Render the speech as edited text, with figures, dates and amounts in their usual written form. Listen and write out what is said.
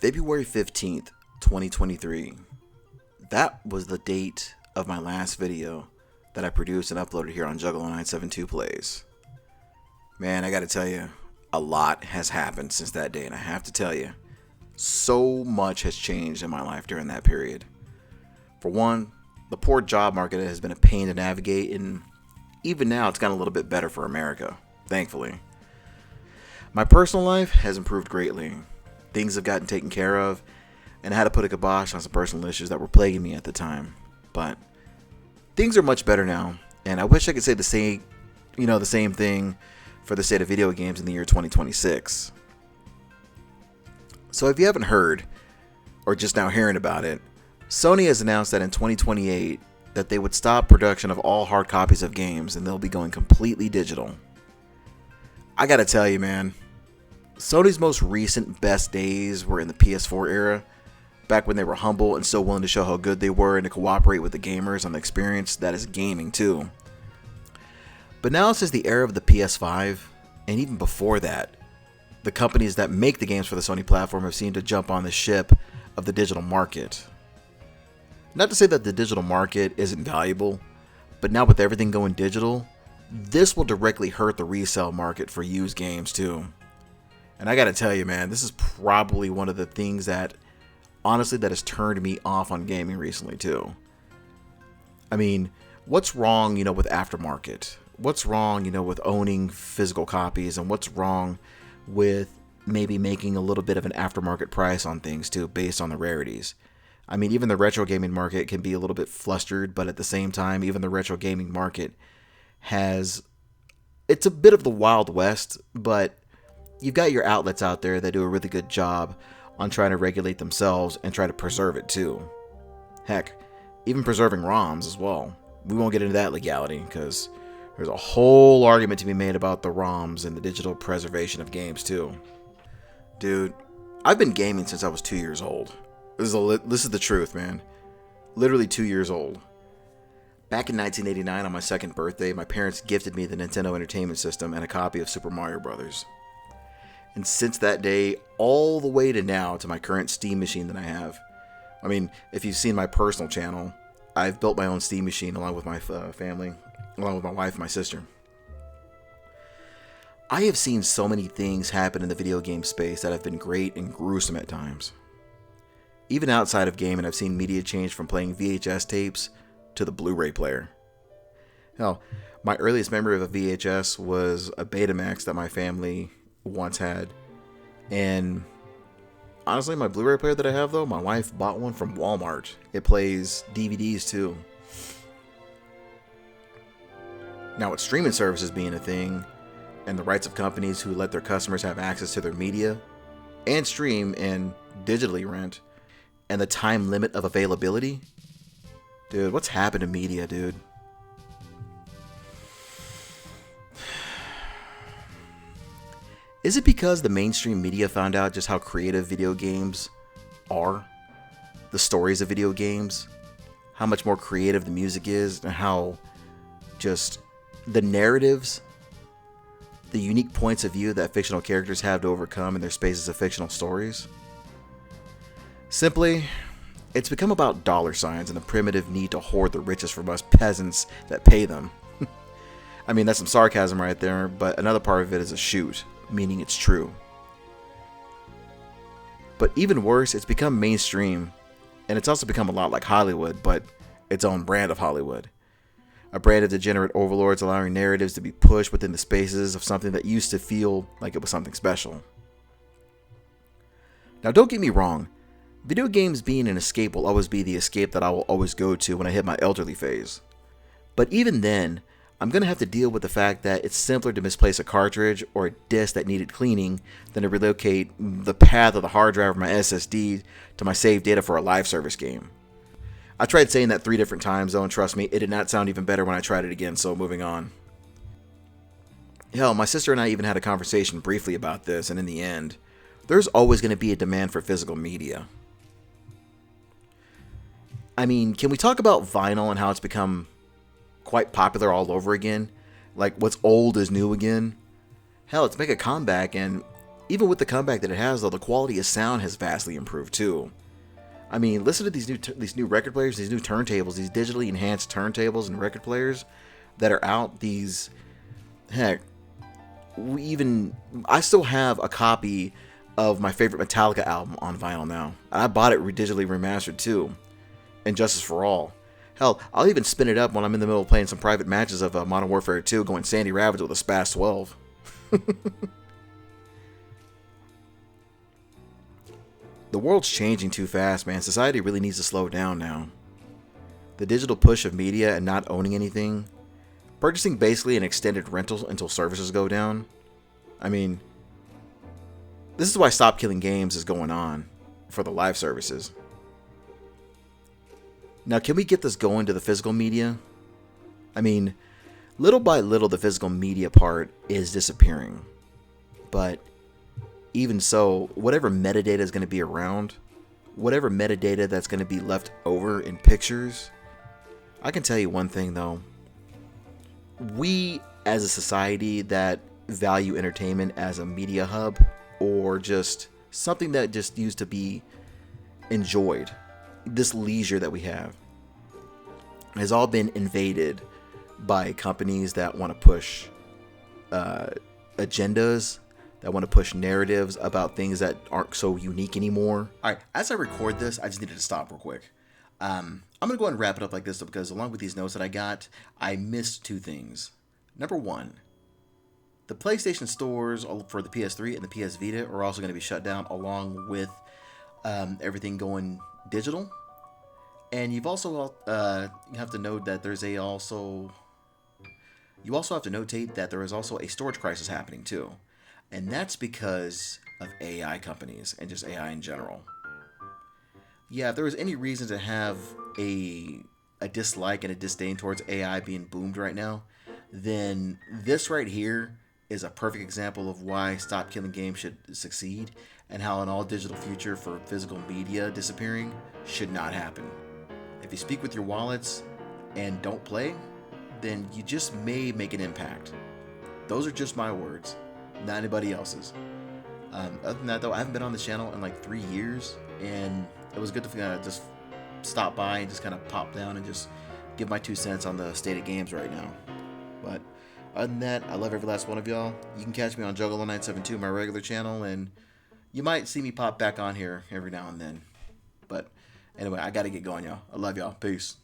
February 15th, 2023. That was the date of my last video that I produced and uploaded here on Juggalo972 Plays. Man, I gotta tell you, a lot has happened since that day, and I have to tell you, so much has changed in my life during that period. For one, the poor job market has been a pain to navigate, and even now it's gotten a little bit better for America, thankfully. My personal life has improved greatly. Things have gotten taken care of, and I had to put a kibosh on some personal issues that were plaguing me at the time. But things are much better now, and I wish I could say the same thing for the state of video games in the year 2026. So if you haven't heard, or just now hearing about it, Sony has announced that in 2028 that they would stop production of all hard copies of games and they'll be going completely digital. I gotta tell you, man, Sony's most recent best days were in the PS4 era, back when they were humble and so willing to show how good they were and to cooperate with the gamers on the experience that is gaming too. But now since the era of the PS5, and even before that, the companies that make the games for the Sony platform have seemed to jump on the ship of the digital market. Not to say that the digital market isn't valuable, but now with everything going digital, this will directly hurt the resale market for used games too. And I gotta tell you, man, this is probably one of the things that, honestly, that has turned me off on gaming recently too. I mean, what's wrong, with aftermarket? What's wrong, with owning physical copies? And what's wrong with maybe making a little bit of an aftermarket price on things too, based on the rarities? I mean, even the retro gaming market can be a little bit flustered, but at the same time, even the retro gaming market it's a bit of the Wild West, but you've got your outlets out there that do a really good job on trying to regulate themselves and try to preserve it too. Heck, even preserving ROMs as well. We won't get into that legality because there's a whole argument to be made about the ROMs and the digital preservation of games too. Dude, I've been gaming since I was 2 years old. This is the truth, man. Literally 2 years old. Back in 1989, on my second birthday, my parents gifted me the Nintendo Entertainment System and a copy of Super Mario Bros. And since that day, all the way to now, to my current Steam machine that I have. I mean, if you've seen my personal channel, I've built my own Steam machine along with my family, along with my wife and my sister. I have seen so many things happen in the video game space that have been great and gruesome at times. Even outside of gaming, I've seen media change from playing VHS tapes to the Blu-ray player. Hell, my earliest memory of a VHS was a Betamax that my family once had. And honestly, my Blu-ray player that I have though, my wife bought one from Walmart. It plays DVDs too. Now with streaming services being a thing, and the rights of companies who let their customers have access to their media, and stream and digitally rent, and the time limit of availability, dude, what's happened to media, dude? Is it because the mainstream media found out just how creative video games are? The stories of video games? How much more creative the music is? And how just the narratives, the unique points of view that fictional characters have to overcome in their spaces of fictional stories? Simply, it's become about dollar signs and the primitive need to hoard the riches from us peasants that pay them. I mean, that's some sarcasm right there, but another part of it is a shoot, meaning it's true. But even worse, it's become mainstream, and it's also become a lot like Hollywood, but its own brand of Hollywood. A brand of degenerate overlords allowing narratives to be pushed within the spaces of something that used to feel like it was something special. Now, don't get me wrong. Video games being an escape will always be the escape that I will always go to when I hit my elderly phase. But even then, I'm going to have to deal with the fact that it's simpler to misplace a cartridge or a disc that needed cleaning than to relocate the path of the hard drive of my SSD to my saved data for a live service game. I tried saying that 3 different times though, and trust me, it did not sound even better when I tried it again, so moving on. Hell, my sister and I even had a conversation briefly about this, and in the end, there's always going to be a demand for physical media. I mean, can we talk about vinyl and how it's become quite popular all over again? Like, what's old is new again? Hell, let's make a comeback, and Even with the comeback that it has, though, the quality of sound has vastly improved too. I mean, listen to these new record players, these new turntables, these digitally enhanced turntables and record players that are out. These, heck, I still have a copy of my favorite Metallica album on vinyl now. I bought it digitally remastered too, and Justice for All. Hell, I'll even spin it up when I'm in the middle of playing some private matches of Modern Warfare 2, going Sandy Ravage with a Spaz 12. The world's changing too fast, man. Society really needs to slow down now. The digital push of media and not owning anything, purchasing basically an extended rental until services go down. I mean, this is why Stop Killing Games is going on for the live services. Now, can we get this going to the physical media? I mean, little by little, the physical media part is disappearing. But even so, whatever metadata is going to be around, whatever metadata that's going to be left over in pictures, I can tell you one thing though. We, as a society that value entertainment as a media hub or just something that just used to be enjoyed, this leisure that we have has all been invaded by companies that want to push agendas, that want to push narratives about things that aren't so unique anymore. All right, as I record this, I just needed to stop real quick. I'm going to go ahead and wrap it up like this because along with these notes that I got, I missed two things. Number one, the PlayStation stores for the PS3 and the PS Vita are also going to be shut down along with everything going digital. And you've also you have to note that you also have to notate that there is also a storage crisis happening too. And that's because of AI companies and just AI in general. Yeah, if there was any reason to have a dislike and a disdain towards AI being boomed right now, then this right here is a perfect example of why Stop Killing Games should succeed and how an all-digital future for physical media disappearing should not happen. If you speak with your wallets and don't play, then you just may make an impact. Those are just my words, not anybody else's. Other than that, though, I haven't been on this channel in like 3 years, and it was good to kind of just stop by and just kind of pop down and just give my 2 cents on the state of games right now. But other than that, I love every last one of y'all. You can catch me on Juggalo972, my regular channel, and you might see me pop back on here every now and then. But anyway, I got to get going, y'all. I love y'all. Peace.